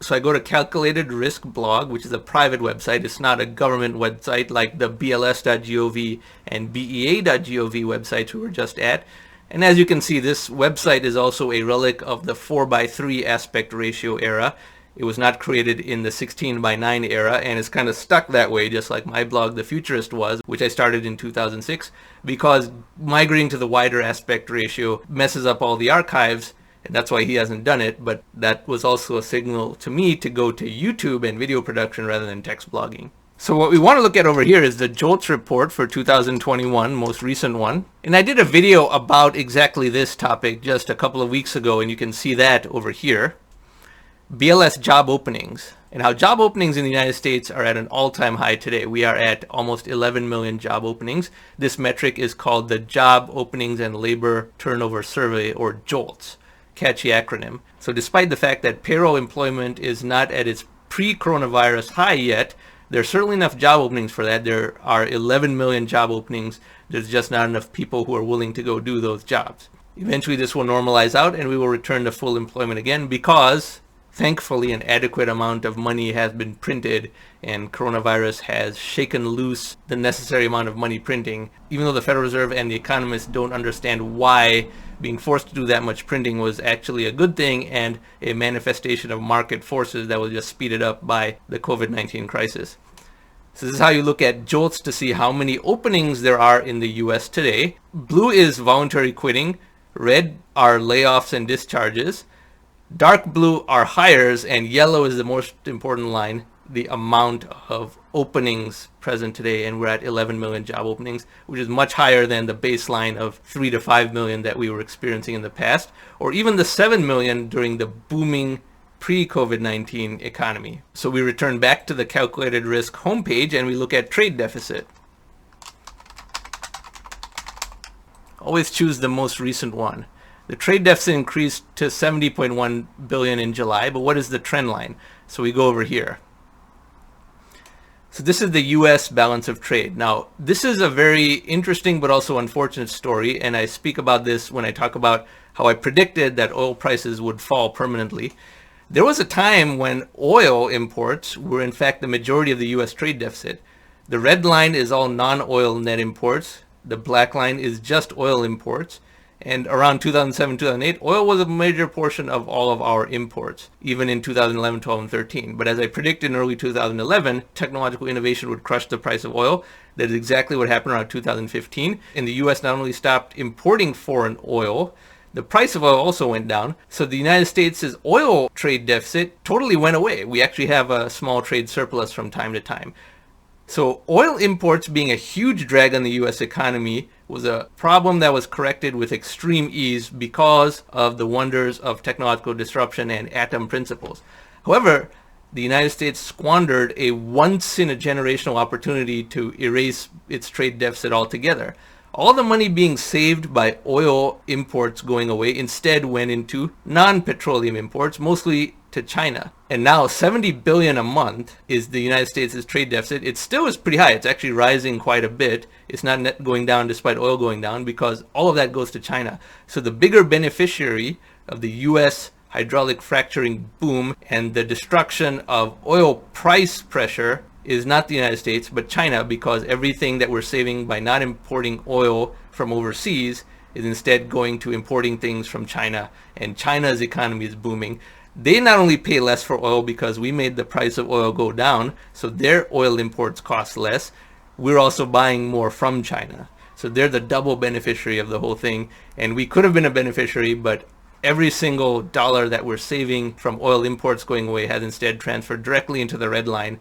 So I go to Calculated Risk blog, which is a private website. It's not a government website like the bls.gov and bea.gov websites we were just at. And as you can see, this website is also a relic of the 4:3 aspect ratio era. It was not created in the 16:9 era, and it's kind of stuck that way, just like my blog, The Futurist, was, which I started in 2006, because migrating to the wider aspect ratio messes up all the archives, and that's why he hasn't done it. But that was also a signal to me to go to YouTube and video production rather than text blogging. So what we want to look at over here is the JOLTS report for 2021, most recent one. And I did a video about exactly this topic just a couple of weeks ago, and you can see that over here. BLS job openings, and how job openings in the United States are at an all-time high today. We are at almost 11 million job openings. This metric is called the Job Openings and Labor Turnover Survey, or JOLTS. Catchy acronym. So despite the fact that payroll employment is not at its pre-coronavirus high yet, there's certainly enough job openings for that. There are 11 million job openings. There's just not enough people who are willing to go do those jobs. Eventually this will normalize out and we will return to full employment again, because thankfully an adequate amount of money has been printed and coronavirus has shaken loose the necessary amount of money printing. Even though the Federal Reserve and the economists don't understand why being forced to do that much printing was actually a good thing and a manifestation of market forces that was just speeded up by the COVID-19 crisis. So this is how you look at JOLTS to see how many openings there are in the US today. Blue is voluntary quitting, red are layoffs and discharges, dark blue are hires, and yellow is the most important line, the amount of openings present today, and we're at 11 million job openings, which is much higher than the baseline of 3 to 5 million that we were experiencing in the past, or even the 7 million during the booming pre-COVID-19 economy. So we return back to the Calculated Risk homepage and we look at trade deficit. Always choose the most recent one. The trade deficit increased to 70.1 billion in July, but what is the trend line? So we go over here. So this is the US balance of trade. Now, this is a very interesting but also unfortunate story, and I speak about this when I talk about how I predicted that oil prices would fall permanently. There was a time when oil imports were in fact the majority of the US trade deficit. The red line is all non-oil net imports. The black line is just oil imports. And around 2007, 2008, oil was a major portion of all of our imports, even in 2011, 12, and 13. But as I predicted in early 2011, technological innovation would crush the price of oil. That is exactly what happened around 2015. And the US not only stopped importing foreign oil, the price of oil also went down. So the United States' oil trade deficit totally went away. We actually have a small trade surplus from time to time. So oil imports being a huge drag on the US economy was a problem that was corrected with extreme ease because of the wonders of technological disruption and atom principles. However, the United States squandered a once-in-a-generational opportunity to erase its trade deficit altogether. All the money being saved by oil imports going away instead went into non-petroleum imports, mostly to China. And now 70 billion a month is the United States' trade deficit. It still is pretty high. It's actually rising quite a bit. It's not net going down despite oil going down, because all of that goes to China. So the bigger beneficiary of the US hydraulic fracturing boom and the destruction of oil price pressure is not the United States, but China, because everything that we're saving by not importing oil from overseas is instead going to importing things from China, and China's economy is booming. They not only pay less for oil because we made the price of oil go down, so their oil imports cost less. We're also buying more from China. So they're the double beneficiary of the whole thing, and we could have been a beneficiary, but every single dollar that we're saving from oil imports going away has instead transferred directly into the red line.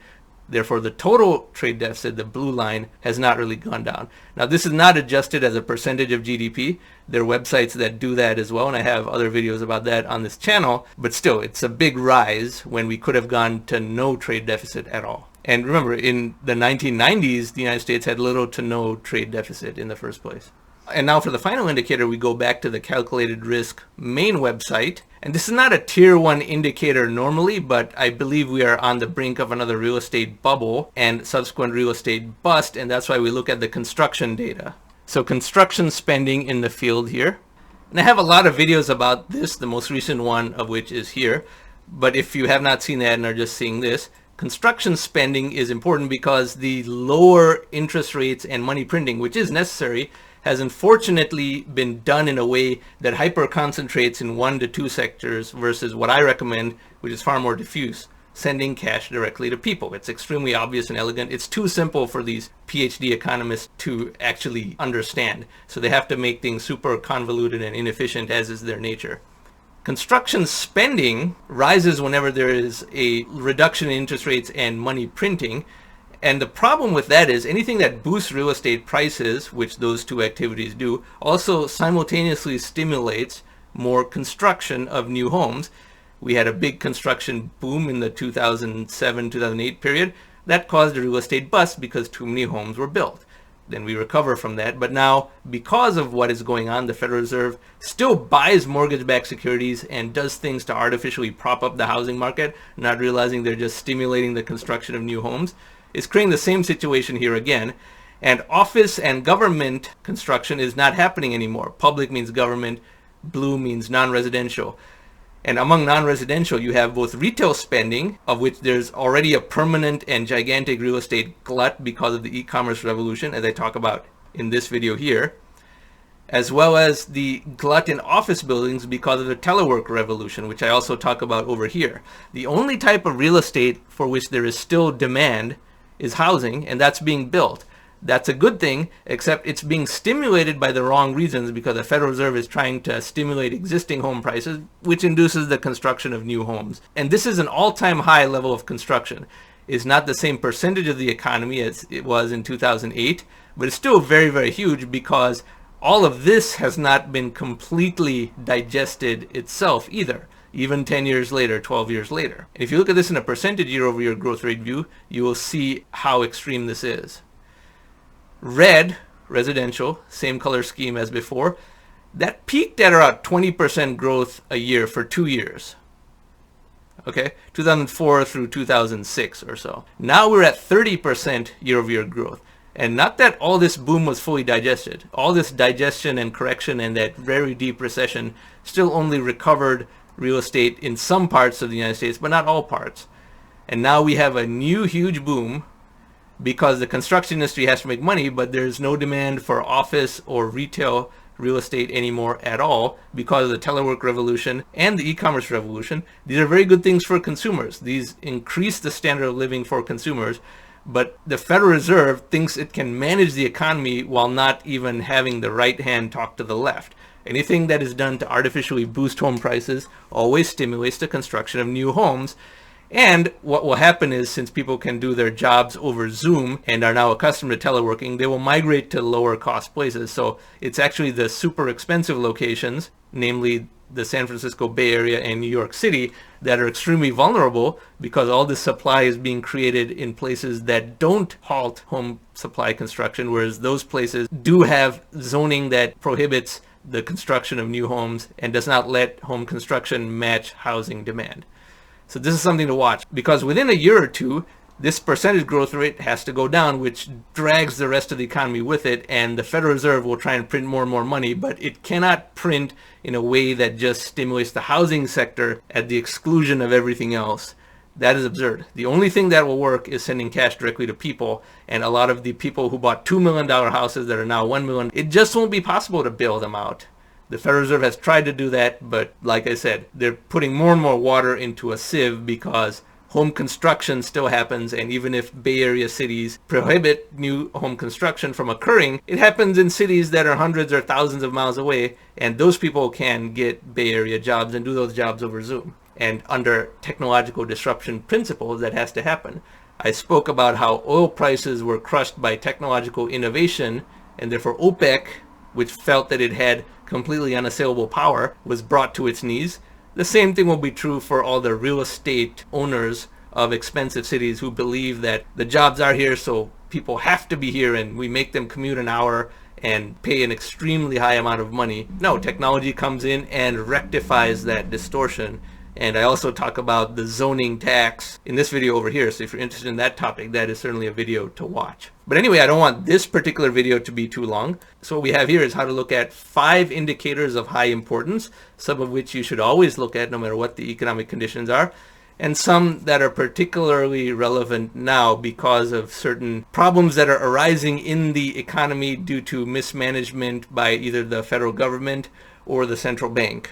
Therefore, the total trade deficit, the blue line, has not really gone down. Now, this is not adjusted as a percentage of GDP. There are websites that do that as well, and I have other videos about that on this channel. But still, it's a big rise when we could have gone to no trade deficit at all. And remember, in the 1990s, the United States had little to no trade deficit in the first place. And now for the final indicator, we go back to the Calculated Risk main website. And this is not a tier 1 indicator normally, but I believe we are on the brink of another real estate bubble and subsequent real estate bust, and that's why we look at the construction data. So construction spending in the field here. And I have a lot of videos about this, the most recent one of which is here. But if you have not seen that and are just seeing this, construction spending is important because the lower interest rates and money printing, which is necessary, has unfortunately been done in a way that hyper concentrates in 1 to 2 sectors versus what I recommend, which is far more diffuse, sending cash directly to people. It's extremely obvious and elegant. It's too simple for these PhD economists to actually understand. So they have to make things super convoluted and inefficient, as is their nature. Construction spending rises whenever there is a reduction in interest rates and money printing. And the problem with that is anything that boosts real estate prices, which those two activities do, also simultaneously stimulates more construction of new homes. We had a big construction boom in the 2007-2008 period. That caused a real estate bust because too many homes were built. Then we recover from that. But now, because of what is going on, the Federal Reserve still buys mortgage-backed securities and does things to artificially prop up the housing market, not realizing they're just stimulating the construction of new homes. It's creating the same situation here again. And office and government construction is not happening anymore. Public means government, blue means non-residential. And among non-residential, you have both retail spending, of which there's already a permanent and gigantic real estate glut because of the e-commerce revolution, as I talk about in this video here, as well as the glut in office buildings because of the telework revolution, which I also talk about over here. The only type of real estate for which there is still demand is housing, and that's being built. That's a good thing, except it's being stimulated by the wrong reasons because the Federal Reserve is trying to stimulate existing home prices, which induces the construction of new homes. And this is an all-time high level of construction. It's not the same percentage of the economy as it was in 2008, but it's still very, very huge because all of this has not been completely digested itself either, even 10 years later, 12 years later. And if you look at this in a percentage year-over-year growth rate view, you will see how extreme this is. Red, residential, same color scheme as before, that peaked at around 20% growth a year for 2 years. Okay, 2004 through 2006 or so. Now we're at 30% year-over-year growth. And not that all this boom was fully digested. All this digestion and correction and that very deep recession still only recovered real estate in some parts of the United States, but not all parts. And now we have a new huge boom because the construction industry has to make money, but there's no demand for office or retail real estate anymore at all because of the telework revolution and the e-commerce revolution. These are very good things for consumers. These increase the standard of living for consumers, but the Federal Reserve thinks it can manage the economy while not even having the right hand talk to the left. Anything that is done to artificially boost home prices always stimulates the construction of new homes. And what will happen is, since people can do their jobs over Zoom and are now accustomed to teleworking, they will migrate to lower cost places. So it's actually the super expensive locations, namely the San Francisco Bay Area and New York City, that are extremely vulnerable because all this supply is being created in places that don't halt home supply construction, whereas those places do have zoning that prohibits the construction of new homes and does not let home construction match housing demand. So this is something to watch, because within a year or two, this percentage growth rate has to go down, which drags the rest of the economy with it, and the Federal Reserve will try and print more and more money, but it cannot print in a way that just stimulates the housing sector at the exclusion of everything else. That is absurd. The only thing that will work is sending cash directly to people, and a lot of the people who bought $2 million houses that are now $1 million, it just won't be possible to bail them out. The Federal Reserve has tried to do that, but like I said, they're putting more and more water into a sieve because home construction still happens, and even if Bay Area cities prohibit new home construction from occurring, it happens in cities that are hundreds or thousands of miles away, and those people can get Bay Area jobs and do those jobs over Zoom. And under technological disruption principles, that has to happen. I spoke about how oil prices were crushed by technological innovation, and therefore OPEC, which felt that it had completely unassailable power, was brought to its knees. The same thing will be true for all the real estate owners of expensive cities who believe that the jobs are here, so people have to be here, and we make them commute an hour and pay an extremely high amount of money. No, technology comes in and rectifies that distortion And I also talk about the zoning tax in this video over here. So if you're interested in that topic, that is certainly a video to watch. But anyway, I don't want this particular video to be too long. So what we have here is how to look at 5 indicators of high importance, some of which you should always look at no matter what the economic conditions are, and some that are particularly relevant now because of certain problems that are arising in the economy due to mismanagement by either the federal government or the central bank,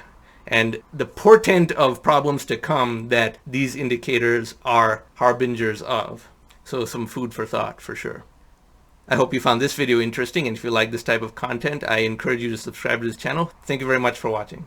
and the portent of problems to come that these indicators are harbingers of. So some food for thought for sure. I hope you found this video interesting, and if you like this type of content, I encourage you to subscribe to this channel. Thank you very much for watching.